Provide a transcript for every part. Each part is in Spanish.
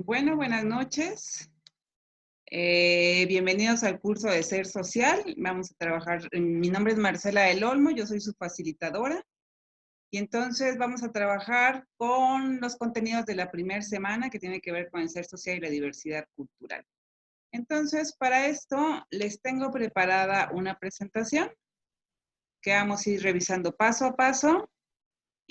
Bueno, buenas noches. Bienvenidos al curso de Ser Social. Vamos a trabajar, mi nombre es Marcela del Olmo, yo soy su facilitadora. Y entonces vamos a trabajar con los contenidos de la primera semana que tiene que ver con el ser social y la diversidad cultural. Entonces, para esto les tengo preparada una presentación que vamos a ir revisando paso a paso.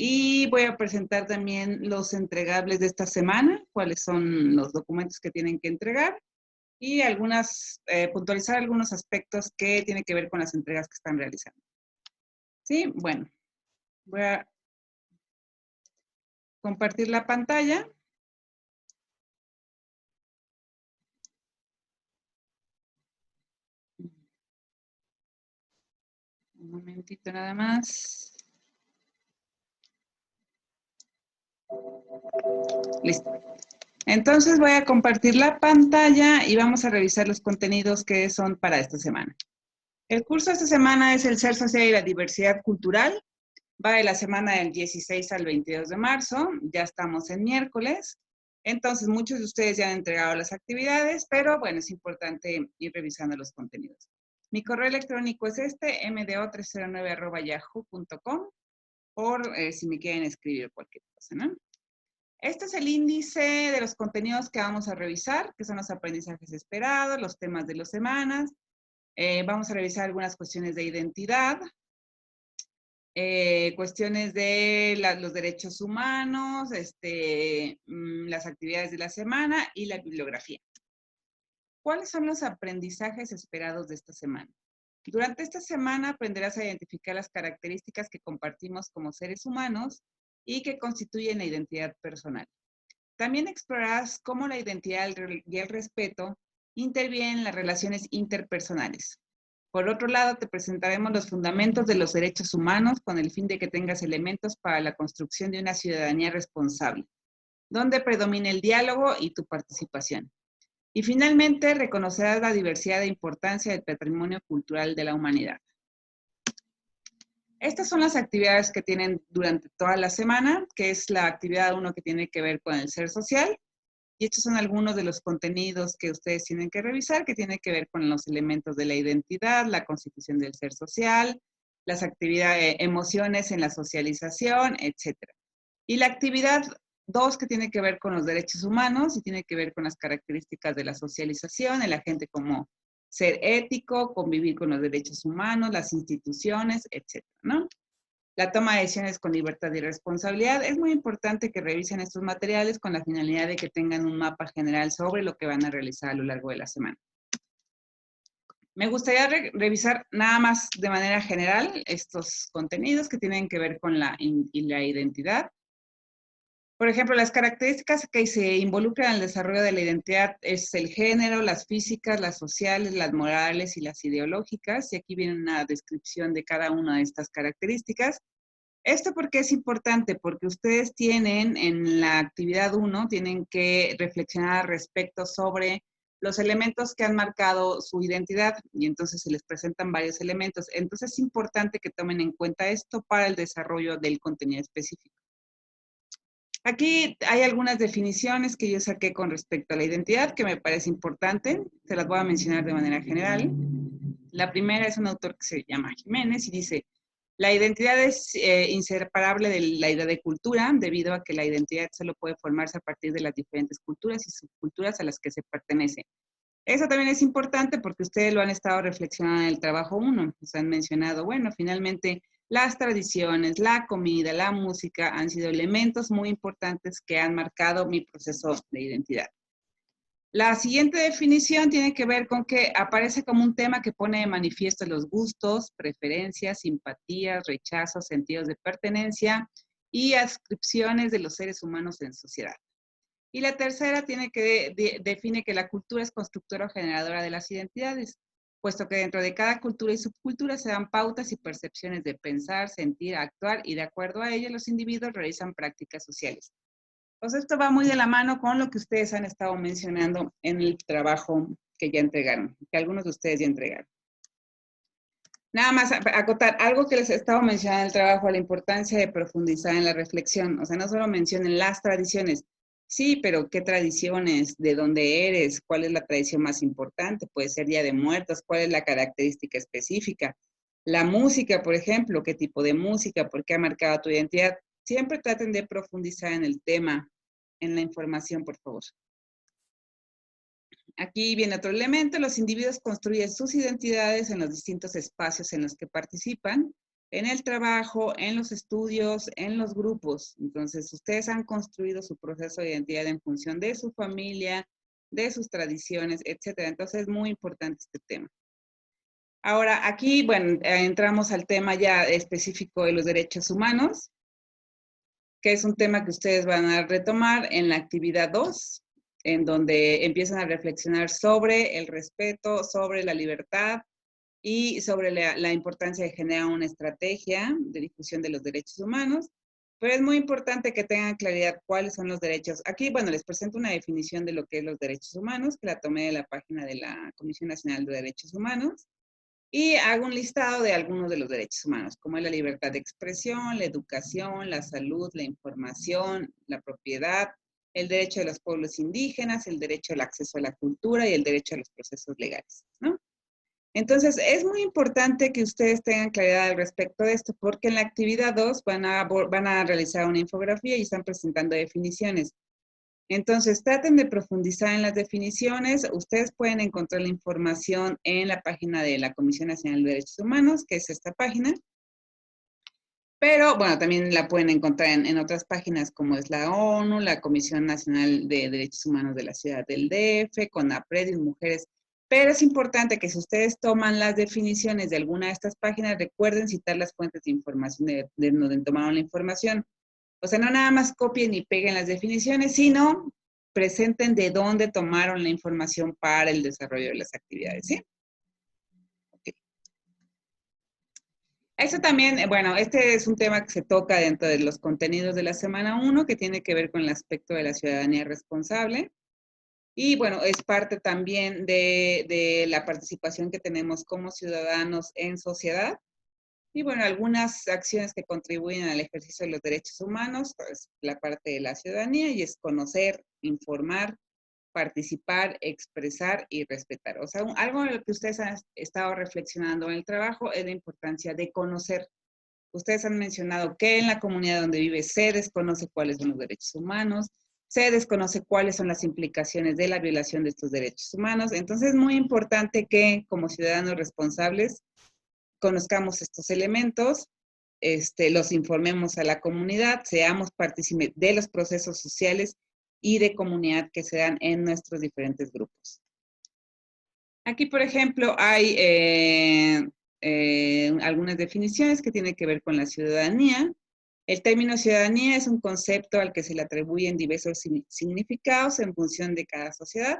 Y voy a presentar también los entregables de esta semana, cuáles son los documentos que tienen que entregar y puntualizar algunos aspectos que tienen que ver con las entregas que están realizando. Sí, bueno, voy a compartir la pantalla. Un momentito nada más. Listo. Entonces voy a compartir la pantalla y vamos a revisar los contenidos que son para esta semana. El curso de esta semana es el Ser Social y la Diversidad Cultural. Va de la semana del 16 al 22 de marzo, ya estamos en miércoles. Entonces, muchos de ustedes ya han entregado las actividades, pero bueno, es importante ir revisando los contenidos. Mi correo electrónico es mdo309@yahoo.com, por si me quieren escribir cualquier cosa, ¿no? Este es el índice de los contenidos que vamos a revisar, que son los aprendizajes esperados, los temas de las semanas. Vamos a revisar algunas cuestiones de identidad, cuestiones de los derechos humanos, las actividades de la semana y la bibliografía. ¿Cuáles son los aprendizajes esperados de esta semana? Durante esta semana aprenderás a identificar las características que compartimos como seres humanos y que constituyen la identidad personal. También explorarás cómo la identidad y el respeto intervienen en las relaciones interpersonales. Por otro lado, te presentaremos los fundamentos de los derechos humanos con el fin de que tengas elementos para la construcción de una ciudadanía responsable, donde predomine el diálogo y tu participación. Y finalmente, reconocerás la diversidad e importancia del patrimonio cultural de la humanidad. Estas son las actividades que tienen durante toda la semana, que es la actividad 1 que tiene que ver con el ser social. Y estos son algunos de los contenidos que ustedes tienen que revisar, que tienen que ver con los elementos de la identidad, la constitución del ser social, las actividades, emociones en la socialización, etc. Y la actividad 2, que tiene que ver con los derechos humanos y tiene que ver con las características de la socialización, el agente como ser ético, convivir con los derechos humanos, las instituciones, etc., ¿no? La toma de decisiones con libertad y responsabilidad. Es muy importante que revisen estos materiales con la finalidad de que tengan un mapa general sobre lo que van a realizar a lo largo de la semana. Me gustaría revisar nada más de manera general estos contenidos que tienen que ver con la identidad. Por ejemplo, las características que se involucran en el desarrollo de la identidad es el género, las físicas, las sociales, las morales y las ideológicas. Y aquí viene una descripción de cada una de estas características. Esto porque es importante, porque ustedes tienen en la actividad 1, tienen que reflexionar respecto sobre los elementos que han marcado su identidad y entonces se les presentan varios elementos. Entonces es importante que tomen en cuenta esto para el desarrollo del contenido específico. Aquí hay algunas definiciones que yo saqué con respecto a la identidad que me parece importante, se las voy a mencionar de manera general. La primera es un autor que se llama Jiménez y dice: la identidad es inseparable de la idea de cultura, debido a que la identidad solo puede formarse a partir de las diferentes culturas y subculturas a las que se pertenece. Eso también es importante porque ustedes lo han estado reflexionando en el trabajo 1. Nos han mencionado, bueno, finalmente las tradiciones, la comida, la música han sido elementos muy importantes que han marcado mi proceso de identidad. La siguiente definición tiene que ver con que aparece como un tema que pone de manifiesto los gustos, preferencias, simpatías, rechazos, sentidos de pertenencia y adscripciones de los seres humanos en sociedad. Y la tercera define que la cultura es constructora o generadora de las identidades, puesto que dentro de cada cultura y subcultura se dan pautas y percepciones de pensar, sentir, actuar, y de acuerdo a ello los individuos realizan prácticas sociales. Pues esto va muy de la mano con lo que ustedes han estado mencionando en el trabajo que ya entregaron, que algunos de ustedes ya entregaron. Nada más acotar, algo que les he estado mencionando en el trabajo, la importancia de profundizar en la reflexión. O sea, no solo mencionen las tradiciones, Sí, pero ¿qué tradiciones? ¿De dónde eres? ¿Cuál es la tradición más importante? Puede ser Día de Muertos, ¿cuál es la característica específica? La música, por ejemplo, ¿qué tipo de música? ¿Por qué ha marcado tu identidad? Siempre traten de profundizar en el tema, en la información, por favor. Aquí viene otro elemento, los individuos construyen sus identidades en los distintos espacios en los que participan, en el trabajo, en los estudios, en los grupos. Entonces, ustedes han construido su proceso de identidad en función de su familia, de sus tradiciones, etcétera. Entonces, es muy importante este tema. Ahora, aquí, bueno, entramos al tema ya específico de los derechos humanos, que es un tema que ustedes van a retomar en la actividad 2, en donde empiezan a reflexionar sobre el respeto, sobre la libertad y sobre la importancia de generar una estrategia de difusión de los derechos humanos. Pero es muy importante que tengan claridad cuáles son los derechos. Aquí, bueno, les presento una definición de lo que es los derechos humanos, que la tomé de la página de la Comisión Nacional de Derechos Humanos. Y hago un listado de algunos de los derechos humanos, como es la libertad de expresión, la educación, la salud, la información, la propiedad, el derecho de los pueblos indígenas, el derecho al acceso a la cultura y el derecho a los procesos legales, ¿no? Entonces, es muy importante que ustedes tengan claridad al respecto de esto, porque en la actividad 2 van a realizar una infografía y están presentando definiciones. Entonces, traten de profundizar en las definiciones. Ustedes pueden encontrar la información en la página de la Comisión Nacional de Derechos Humanos, que es esta página. Pero, bueno, también la pueden encontrar en otras páginas como es la ONU, la Comisión Nacional de Derechos Humanos de la Ciudad del DF, CONAPRED y Mujeres. Pero es importante que si ustedes toman las definiciones de alguna de estas páginas, recuerden citar las fuentes de información de donde tomaron la información. O sea, no nada más copien y peguen las definiciones, sino presenten de dónde tomaron la información para el desarrollo de las actividades, ¿sí? Okay. Eso también, bueno, este es un tema que se toca dentro de los contenidos de la semana 1, que tiene que ver con el aspecto de la ciudadanía responsable. Y bueno, es parte también de la participación que tenemos como ciudadanos en sociedad. Y bueno, algunas acciones que contribuyen al ejercicio de los derechos humanos, pues la parte de la ciudadanía y es conocer, informar, participar, expresar y respetar. O sea, algo en lo que ustedes han estado reflexionando en el trabajo es la importancia de conocer. Ustedes han mencionado que en la comunidad donde vive se desconoce cuáles son los derechos humanos, se desconoce cuáles son las implicaciones de la violación de estos derechos humanos. Entonces es muy importante que como ciudadanos responsables conozcamos estos elementos, los informemos a la comunidad, seamos partícipes de los procesos sociales y de comunidad que se dan en nuestros diferentes grupos. Aquí, por ejemplo, hay algunas definiciones que tienen que ver con la ciudadanía. El término ciudadanía es un concepto al que se le atribuyen diversos significados en función de cada sociedad.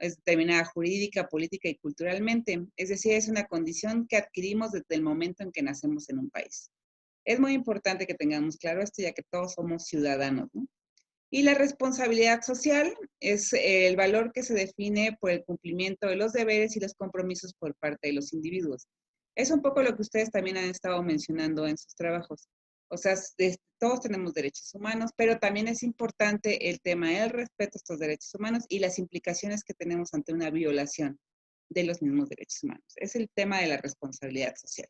Es determinada jurídica, política y culturalmente. Es decir, es una condición que adquirimos desde el momento en que nacemos en un país. Es muy importante que tengamos claro esto, ya que todos somos ciudadanos, ¿no? Y la responsabilidad social es el valor que se define por el cumplimiento de los deberes y los compromisos por parte de los individuos. Es un poco lo que ustedes también han estado mencionando en sus trabajos. O sea, todos tenemos derechos humanos, pero también es importante el tema del respeto a estos derechos humanos y las implicaciones que tenemos ante una violación de los mismos derechos humanos. Es el tema de la responsabilidad social.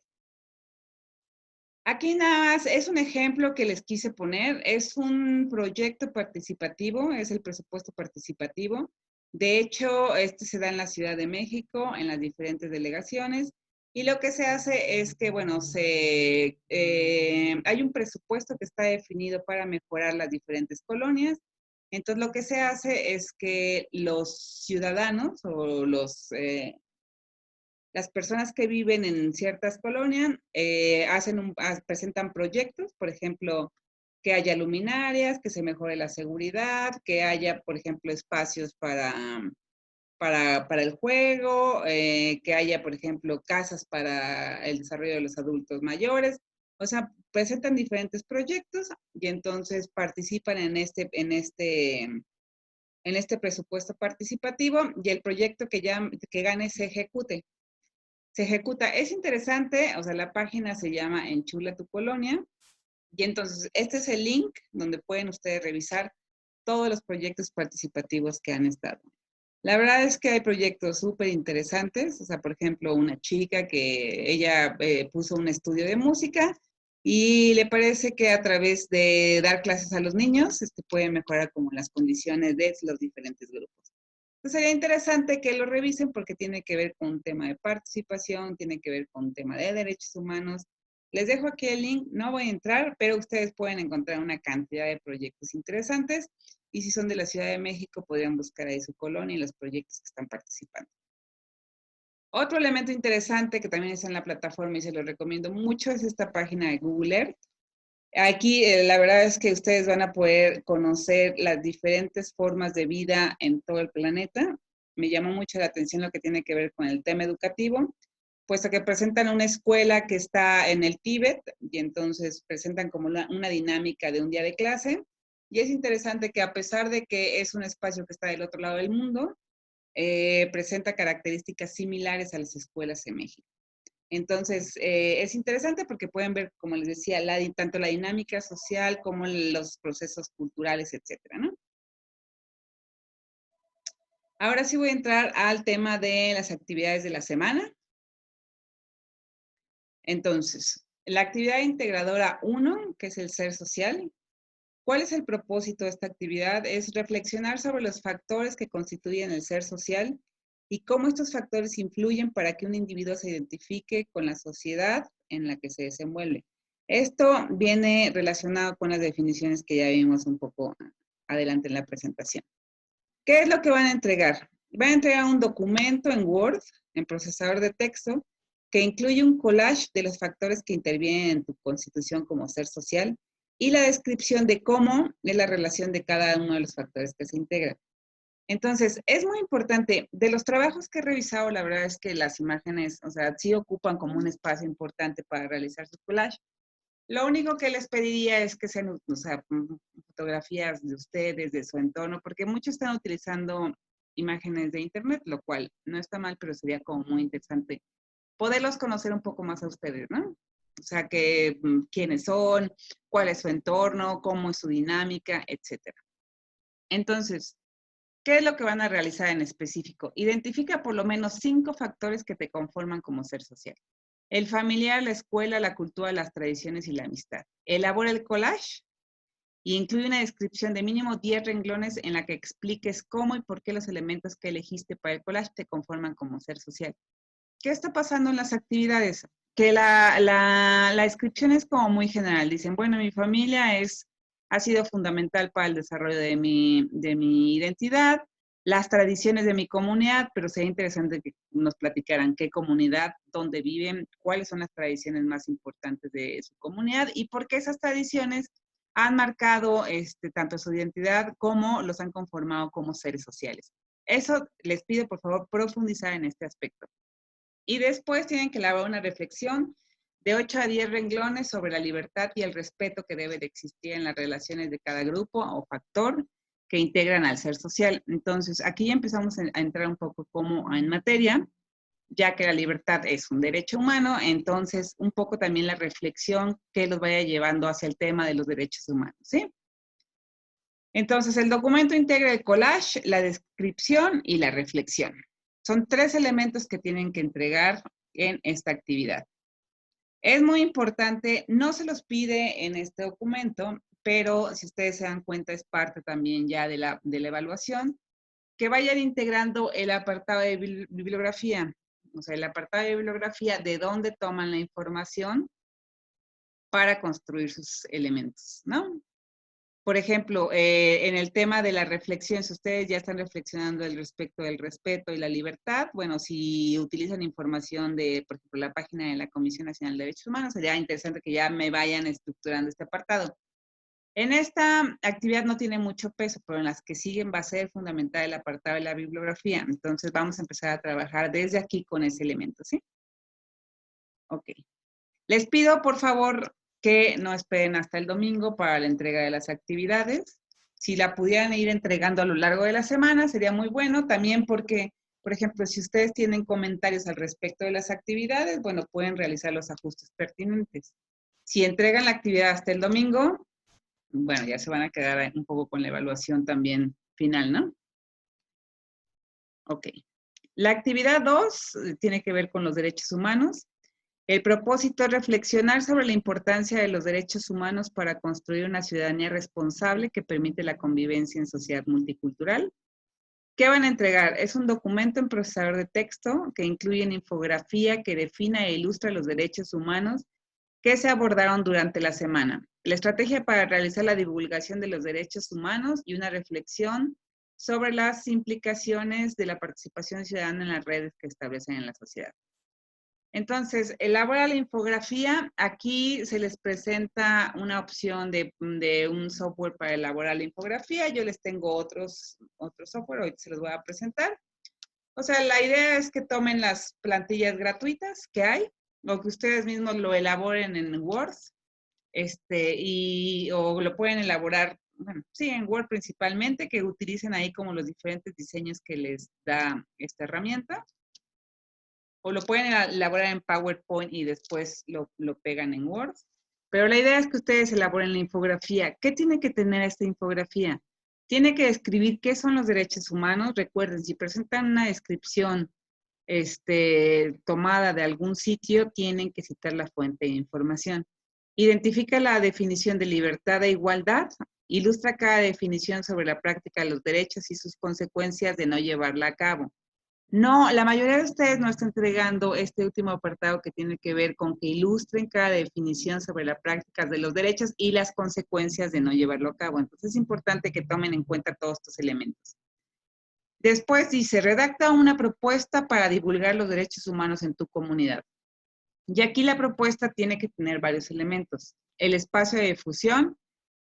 Aquí nada más es un ejemplo que les quise poner, es un proyecto participativo, es el presupuesto participativo. De hecho, este se da en la Ciudad de México, en las diferentes delegaciones, y lo que se hace es que, bueno, hay un presupuesto que está definido para mejorar las diferentes colonias. Entonces, lo que se hace es que los ciudadanos o las personas que viven en ciertas colonias presentan proyectos, por ejemplo, que haya luminarias, que se mejore la seguridad, que haya, por ejemplo, espacios para el juego, que haya, por ejemplo, casas para el desarrollo de los adultos mayores. O sea, presentan diferentes proyectos y entonces participan en este presupuesto participativo y el proyecto que gane se ejecute. Se ejecuta. Es interesante, o sea, la página se llama Enchula tu Colonia. Y entonces, este es el link donde pueden ustedes revisar todos los proyectos participativos que han estado. La verdad es que hay proyectos súper interesantes, o sea, por ejemplo, una chica que ella puso un estudio de música y le parece que a través de dar clases a los niños pueden mejorar como las condiciones de los diferentes grupos. Entonces sería interesante que lo revisen porque tiene que ver con un tema de participación, tiene que ver con un tema de derechos humanos. Les dejo aquí el link, no voy a entrar, pero ustedes pueden encontrar una cantidad de proyectos interesantes y si son de la Ciudad de México podrían buscar ahí su colonia y los proyectos que están participando. Otro elemento interesante que también está en la plataforma y se lo recomiendo mucho es esta página de Google Earth. Aquí la verdad es que ustedes van a poder conocer las diferentes formas de vida en todo el planeta. Me llamó mucho la atención lo que tiene que ver con el tema educativo, puesto que presentan una escuela que está en el Tíbet y entonces presentan como una dinámica de un día de clase. Y es interesante que a pesar de que es un espacio que está del otro lado del mundo, presenta características similares a las escuelas en México. Entonces, es interesante porque pueden ver, como les decía, tanto la dinámica social como los procesos culturales, etcétera, ¿no? Ahora sí voy a entrar al tema de las actividades de la semana. Entonces, la actividad integradora 1, que es el ser social. ¿Cuál es el propósito de esta actividad? Es reflexionar sobre los factores que constituyen el ser social y cómo estos factores influyen para que un individuo se identifique con la sociedad en la que se desenvuelve. Esto viene relacionado con las definiciones que ya vimos un poco adelante en la presentación. ¿Qué es lo que van a entregar? Van a entregar un documento en Word, en procesador de texto, que incluye un collage de los factores que intervienen en tu constitución como ser social y la descripción de cómo es la relación de cada uno de los factores que se integran. Entonces, es muy importante. De los trabajos que he revisado, la verdad es que las imágenes, o sea, sí ocupan como un espacio importante para realizar su collage. Lo único que les pediría es que sean, o sea, fotografías de ustedes, de su entorno, porque muchos están utilizando imágenes de internet, lo cual no está mal, pero sería como muy interesante poderlos conocer un poco más a ustedes, ¿no? O sea, que quiénes son, cuál es su entorno, cómo es su dinámica, etcétera. Entonces, ¿qué es lo que van a realizar en específico? Identifica por lo menos 5 factores que te conforman como ser social. El familiar, la escuela, la cultura, las tradiciones y la amistad. Elabora el collage y incluye una descripción de mínimo 10 renglones en la que expliques cómo y por qué los elementos que elegiste para el collage te conforman como ser social. ¿Qué está pasando en las actividades? Que la descripción es como muy general. Dicen, bueno, mi familia ha sido fundamental para el desarrollo de mi identidad, las tradiciones de mi comunidad, pero sería interesante que nos platicaran qué comunidad, dónde viven, cuáles son las tradiciones más importantes de su comunidad y por qué esas tradiciones han marcado tanto su identidad como los han conformado como seres sociales. Eso les pido, por favor, profundizar en este aspecto. Y después tienen que elaborar una reflexión de 8 a 10 renglones sobre la libertad y el respeto que debe de existir en las relaciones de cada grupo o factor que integran al ser social. Entonces, aquí ya empezamos a entrar un poco como en materia, ya que la libertad es un derecho humano, entonces un poco también la reflexión que los vaya llevando hacia el tema de los derechos humanos, ¿sí? Entonces, el documento integra el collage, la descripción y la reflexión. Son 3 elementos que tienen que entregar en esta actividad. Es muy importante, no se los pide en este documento, pero si ustedes se dan cuenta es parte también ya de la evaluación, que vayan integrando el apartado de bibliografía, o sea, el apartado de bibliografía de dónde toman la información para construir sus elementos, ¿no? Por ejemplo, en el tema de la reflexión, si ustedes ya están reflexionando al respecto del respeto y la libertad, bueno, si utilizan información de, por ejemplo, la página de la Comisión Nacional de Derechos Humanos, sería interesante que ya me vayan estructurando este apartado. En esta actividad no tiene mucho peso, pero en las que siguen va a ser fundamental el apartado de la bibliografía. Entonces vamos a empezar a trabajar desde aquí con ese elemento, ¿sí? Ok. Les pido, por favor, que no esperen hasta el domingo para la entrega de las actividades. Si la pudieran ir entregando a lo largo de la semana, sería muy bueno. También porque, por ejemplo, si ustedes tienen comentarios al respecto de las actividades, bueno, pueden realizar los ajustes pertinentes. Si entregan la actividad hasta el domingo, bueno, ya se van a quedar un poco con la evaluación también final, ¿no? Ok. La actividad 2 tiene que ver con los derechos humanos. El propósito es reflexionar sobre la importancia de los derechos humanos para construir una ciudadanía responsable que permite la convivencia en sociedad multicultural. ¿Qué van a entregar? Es un documento en procesador de texto que incluye una infografía que defina e ilustra los derechos humanos que se abordaron durante la semana. La estrategia para realizar la divulgación de los derechos humanos y una reflexión sobre las implicaciones de la participación ciudadana en las redes que establecen en la sociedad. Entonces, elabora la infografía. Aquí se les presenta una opción de un software para elaborar la infografía. Yo les tengo otros software, hoy se los voy a presentar. O sea, la idea es que tomen las plantillas gratuitas que hay, o que ustedes mismos lo elaboren en Word, o lo pueden elaborar, bueno, sí, en Word principalmente, que utilicen ahí como los diferentes diseños que les da esta herramienta. O lo pueden elaborar en PowerPoint y después lo pegan en Word. Pero la idea es que ustedes elaboren la infografía. ¿Qué tiene que tener esta infografía? Tiene que describir qué son los derechos humanos. Recuerden, si presentan una descripción tomada de algún sitio, tienen que citar la fuente de información. Identifica la definición de libertad e igualdad. Ilustra cada definición sobre la práctica de los derechos y sus consecuencias de no llevarla a cabo. No, la mayoría de ustedes no está entregando este último apartado que tiene que ver con que ilustren cada definición sobre las prácticas de los derechos y las consecuencias de no llevarlo a cabo. Entonces es importante que tomen en cuenta todos estos elementos. Después dice, redacta una propuesta para divulgar los derechos humanos en tu comunidad. Y aquí la propuesta tiene que tener varios elementos. El espacio de difusión,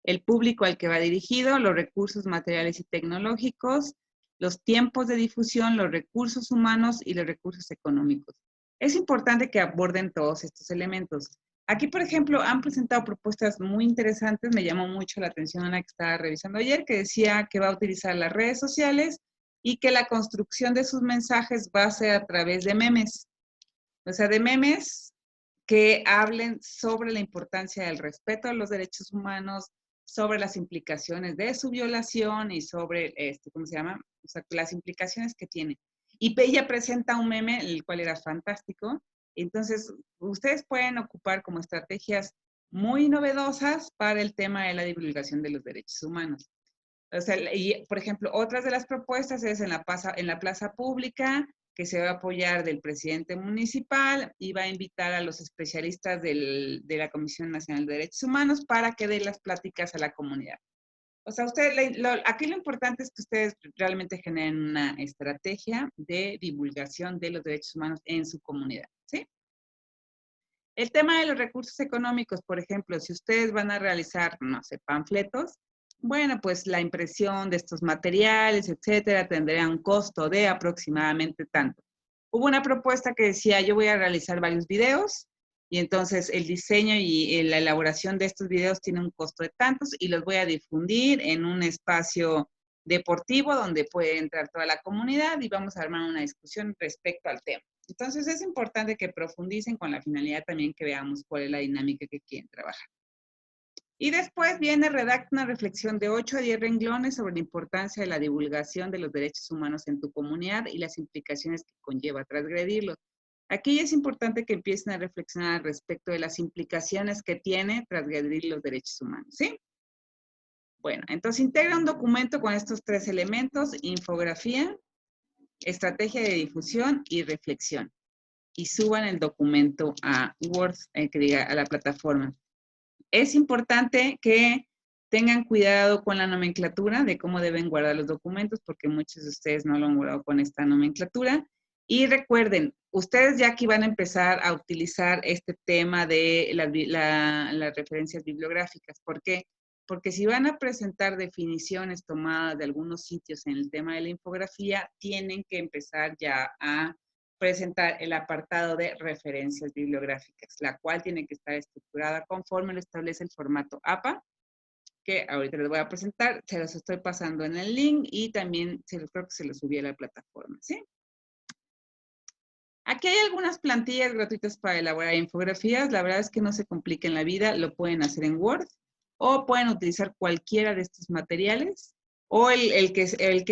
el público al que va dirigido, los recursos materiales y tecnológicos, los tiempos de difusión, los recursos humanos y los recursos económicos. Es importante que aborden todos estos elementos. Aquí, por ejemplo, han presentado propuestas muy interesantes. Me llamó mucho la atención una que estaba revisando ayer, que decía que va a utilizar las redes sociales y que la construcción de sus mensajes va a ser a través de memes. O sea, de memes que hablen sobre la importancia del respeto a los derechos humanos, sobre las implicaciones de su violación y sobre, ¿cómo se llama? O sea, las implicaciones que tiene. Y ella presenta un meme, el cual era fantástico. Entonces, ustedes pueden ocupar como estrategias muy novedosas para el tema de la divulgación de los derechos humanos. O sea, y, por ejemplo, otras de las propuestas es en la plaza pública, que se va a apoyar del presidente municipal y va a invitar a los especialistas de la Comisión Nacional de Derechos Humanos para que den las pláticas a la comunidad. O sea, aquí lo importante es que ustedes realmente generen una estrategia de divulgación de los derechos humanos en su comunidad, ¿sí? El tema de los recursos económicos, por ejemplo, si ustedes van a realizar, no sé, panfletos, bueno, pues la impresión de estos materiales, etcétera, tendría un costo de aproximadamente tanto. Hubo una propuesta que decía, yo voy a realizar varios videos y entonces el diseño y la elaboración de estos videos tiene un costo de tantos y los voy a difundir en un espacio deportivo donde puede entrar toda la comunidad y vamos a armar una discusión respecto al tema. Entonces es importante que profundicen con la finalidad también que veamos cuál es la dinámica que quieren trabajar. Y después viene, redacta una reflexión de 8 a 10 renglones sobre la importancia de la divulgación de los derechos humanos en tu comunidad y las implicaciones que conlleva transgredirlos. Aquí es importante que empiecen a reflexionar respecto de las implicaciones que tiene transgredir los derechos humanos, ¿sí? Bueno, entonces integra un documento con estos 3 elementos, infografía, estrategia de difusión y reflexión. Y suban el documento a Word, a la plataforma. Es importante que tengan cuidado con la nomenclatura de cómo deben guardar los documentos, porque muchos de ustedes no lo han guardado con esta nomenclatura. Y recuerden, ustedes ya aquí van a empezar a utilizar este tema de las referencias bibliográficas. ¿Por qué? Porque si van a presentar definiciones tomadas de algunos sitios en el tema de la infografía, tienen que empezar ya a presentar el apartado de referencias bibliográficas, la cual tiene que estar estructurada conforme lo establece el formato APA, que ahorita les voy a presentar, se los estoy pasando en el link y también creo que se los subí a la plataforma, ¿sí? Aquí hay algunas plantillas gratuitas para elaborar infografías, la verdad es que no se compliquen la vida, lo pueden hacer en Word o pueden utilizar cualquiera de estos materiales, o el que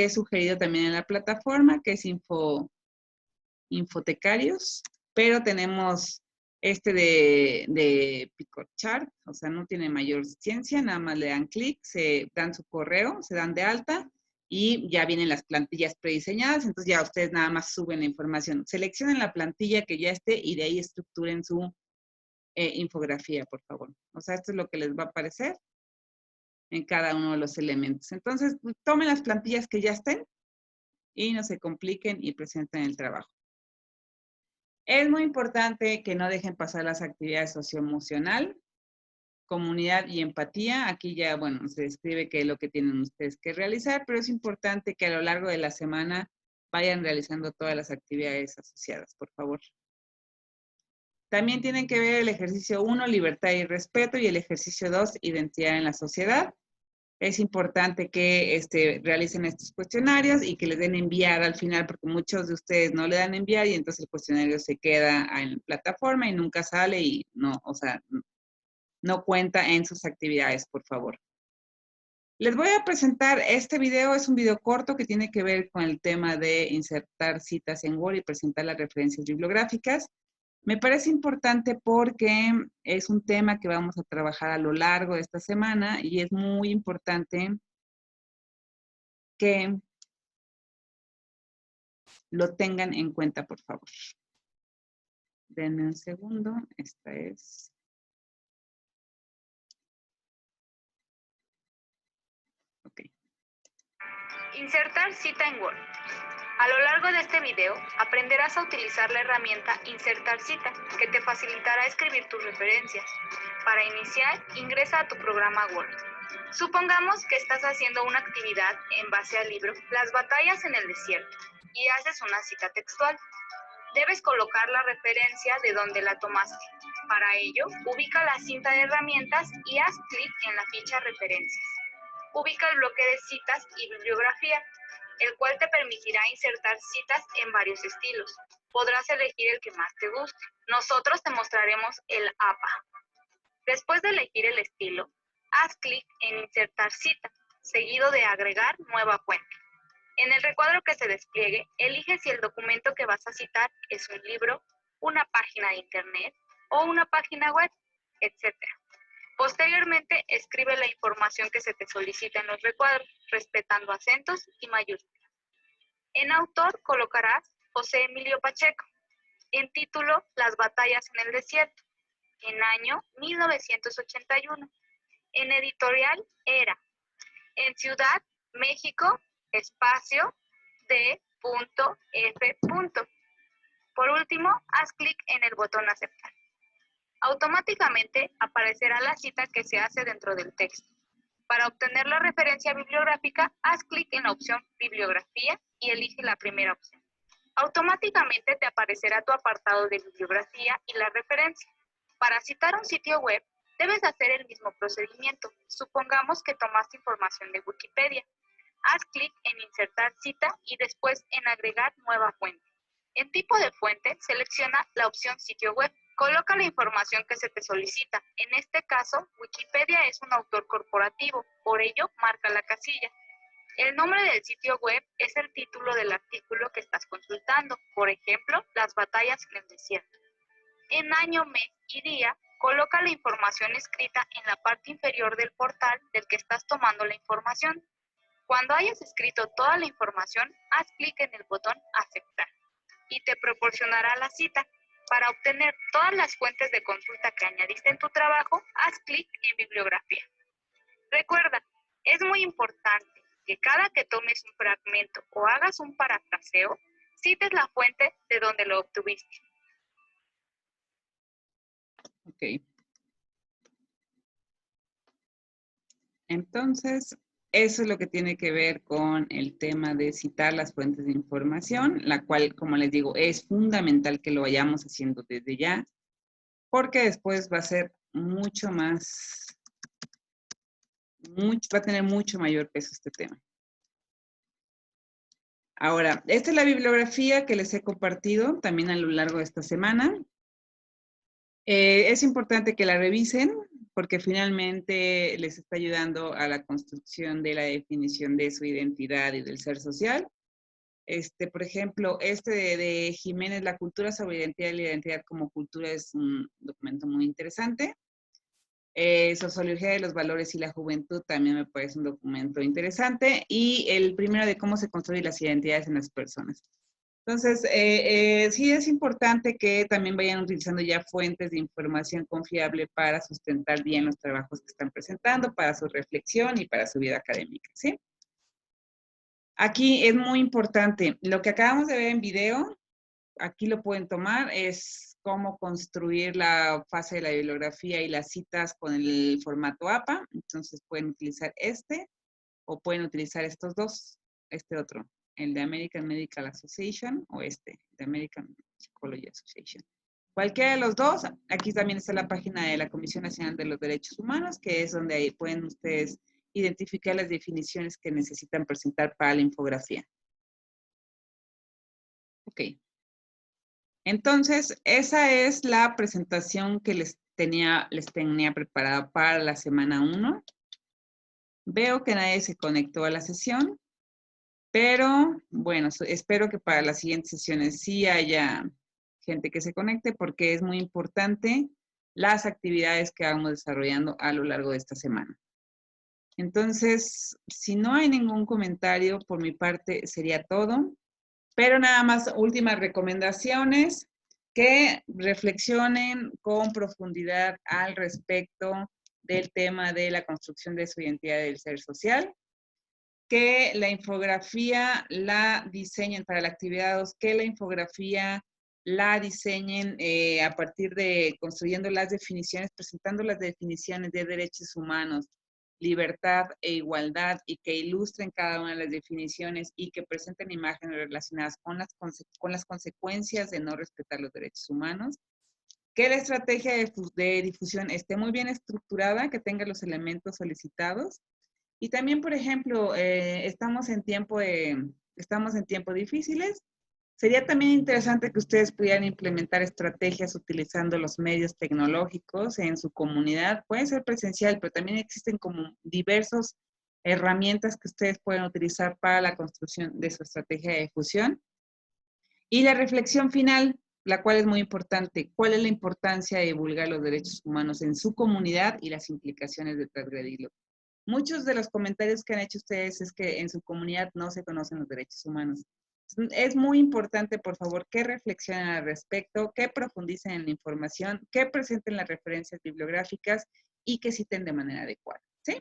es sugerido también en la plataforma, que es Infotecarios, pero tenemos este de PictoChart, o sea, no tiene mayor ciencia, nada más le dan clic, se dan su correo, se dan de alta, y ya vienen las plantillas prediseñadas, entonces ya ustedes nada más suben la información. Seleccionen la plantilla que ya esté y de ahí estructuren su infografía, por favor. O sea, esto es lo que les va a aparecer en cada uno de los elementos. Entonces, pues, tomen las plantillas que ya estén y no se compliquen y presenten el trabajo. Es muy importante que no dejen pasar las actividades socioemocional, comunidad y empatía. Aquí ya, bueno, se describe qué es lo que tienen ustedes que realizar, pero es importante que a lo largo de la semana vayan realizando todas las actividades asociadas, por favor. También tienen que ver el ejercicio 1, libertad y respeto, y el ejercicio 2, identidad en la sociedad. Es importante que realicen estos cuestionarios y que les den enviar al final, porque muchos de ustedes no le dan enviar y entonces el cuestionario se queda en plataforma y nunca sale y no, o sea, no cuenta en sus actividades, por favor. Les voy a presentar este video, es un video corto que tiene que ver con el tema de insertar citas en Word y presentar las referencias bibliográficas. Me parece importante porque es un tema que vamos a trabajar a lo largo de esta semana y es muy importante que lo tengan en cuenta, por favor. Denme un segundo. Esta es... Ok. Insertar cita en Word. A lo largo de este video aprenderás a utilizar la herramienta Insertar cita, que te facilitará escribir tus referencias. Para iniciar, ingresa a tu programa Word. Supongamos que estás haciendo una actividad en base al libro Las batallas en el desierto y haces una cita textual. Debes colocar la referencia de donde la tomaste. Para ello, ubica la cinta de herramientas y haz clic en la ficha Referencias. Ubica el bloque de citas y bibliografía, el cual te permitirá insertar citas en varios estilos. Podrás elegir el que más te guste. Nosotros te mostraremos el APA. Después de elegir el estilo, haz clic en Insertar cita, seguido de Agregar nueva fuente. En el recuadro que se despliegue, elige si el documento que vas a citar es un libro, una página de internet o una página web, etc. Posteriormente, escribe la información que se te solicita en los recuadros, respetando acentos y mayúsculas. En autor colocarás José Emilio Pacheco. En título, Las batallas en el desierto. En año, 1981. En editorial, Era. En ciudad, México, espacio, D.F. Por último, haz clic en el botón Aceptar. Automáticamente aparecerá la cita que se hace dentro del texto. Para obtener la referencia bibliográfica, haz clic en la opción Bibliografía y elige la primera opción. Automáticamente te aparecerá tu apartado de bibliografía y la referencia. Para citar un sitio web, debes hacer el mismo procedimiento. Supongamos que tomaste información de Wikipedia. Haz clic en Insertar cita y después en Agregar nueva fuente. En tipo de fuente, selecciona la opción Sitio web. Coloca la información que se te solicita. En este caso, Wikipedia es un autor corporativo, por ello marca la casilla. El nombre del sitio web es el título del artículo que estás consultando, por ejemplo, Las batallas en el desierto. En año, mes y día, coloca la información escrita en la parte inferior del portal del que estás tomando la información. Cuando hayas escrito toda la información, haz clic en el botón Aceptar y te proporcionará la cita. Para obtener todas las fuentes de consulta que añadiste en tu trabajo, haz clic en Bibliografía. Recuerda, es muy importante que cada que tomes un fragmento o hagas un parafraseo, cites la fuente de donde lo obtuviste. Ok. Entonces, eso es lo que tiene que ver con el tema de citar las fuentes de información, la cual, como les digo, es fundamental que lo vayamos haciendo desde ya, porque después va a ser mucho más, va a tener mucho mayor peso este tema. Ahora, esta es la bibliografía que les he compartido también a lo largo de esta semana. Es importante que la revisen, porque finalmente les está ayudando a la construcción de la definición de su identidad y del ser social. Por ejemplo, de Jiménez, La cultura sobre identidad y la identidad como cultura, es un documento muy interesante. Sociología de los valores y la juventud también me parece un documento interesante. Y el primero de cómo se construyen las identidades en las personas. Entonces, sí es importante que también vayan utilizando ya fuentes de información confiable para sustentar bien los trabajos que están presentando, para su reflexión y para su vida académica, ¿sí? Aquí es muy importante, lo que acabamos de ver en video, aquí lo pueden tomar, es cómo construir la fase de la bibliografía y las citas con el formato APA. Entonces pueden utilizar o pueden utilizar estos dos, otro, el de American Medical Association o de American Psychology Association. Cualquiera de los dos, aquí también está la página de la Comisión Nacional de los Derechos Humanos, que es donde ahí pueden ustedes identificar las definiciones que necesitan presentar para la infografía. Ok. Entonces, esa es la presentación que les tenía preparada para la semana 1. Veo que nadie se conectó a la sesión, pero bueno, espero que para las siguientes sesiones sí haya gente que se conecte, porque es muy importante las actividades que vamos desarrollando a lo largo de esta semana. Entonces, si no hay ningún comentario, por mi parte sería todo. Pero nada más, últimas recomendaciones, que reflexionen con profundidad al respecto del tema de la construcción de su identidad del ser social, que la infografía la diseñen para la actividad 2, que la infografía la diseñen a partir de construyendo las definiciones, presentando las definiciones de derechos humanos, libertad e igualdad, y que ilustren cada una de las definiciones y que presenten imágenes relacionadas con las consecuencias de no respetar los derechos humanos. Que la estrategia de difusión esté muy bien estructurada, que tenga los elementos solicitados. Y también, por ejemplo, estamos en tiempos difíciles. Sería también interesante que ustedes pudieran implementar estrategias utilizando los medios tecnológicos en su comunidad. Puede ser presencial, pero también existen como diversas herramientas que ustedes pueden utilizar para la construcción de su estrategia de difusión. Y la reflexión final, la cual es muy importante. ¿Cuál es la importancia de divulgar los derechos humanos en su comunidad y las implicaciones de transgredirlo? Muchos de los comentarios que han hecho ustedes es que en su comunidad no se conocen los derechos humanos. Es muy importante, por favor, que reflexionen al respecto, que profundicen en la información, que presenten las referencias bibliográficas y que citen de manera adecuada, ¿sí?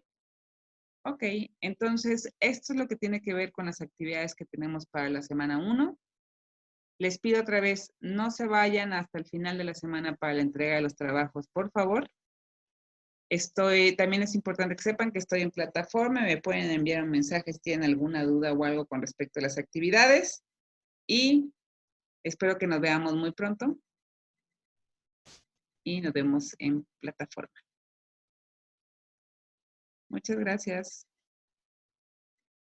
Ok, entonces esto es lo que tiene que ver con las actividades que tenemos para la semana 1. Les pido otra vez, no se vayan hasta el final de la semana para la entrega de los trabajos, por favor. También es importante que sepan que estoy en plataforma, me pueden enviar un mensaje si tienen alguna duda o algo con respecto a las actividades, y espero que nos veamos muy pronto y nos vemos en plataforma. Muchas gracias.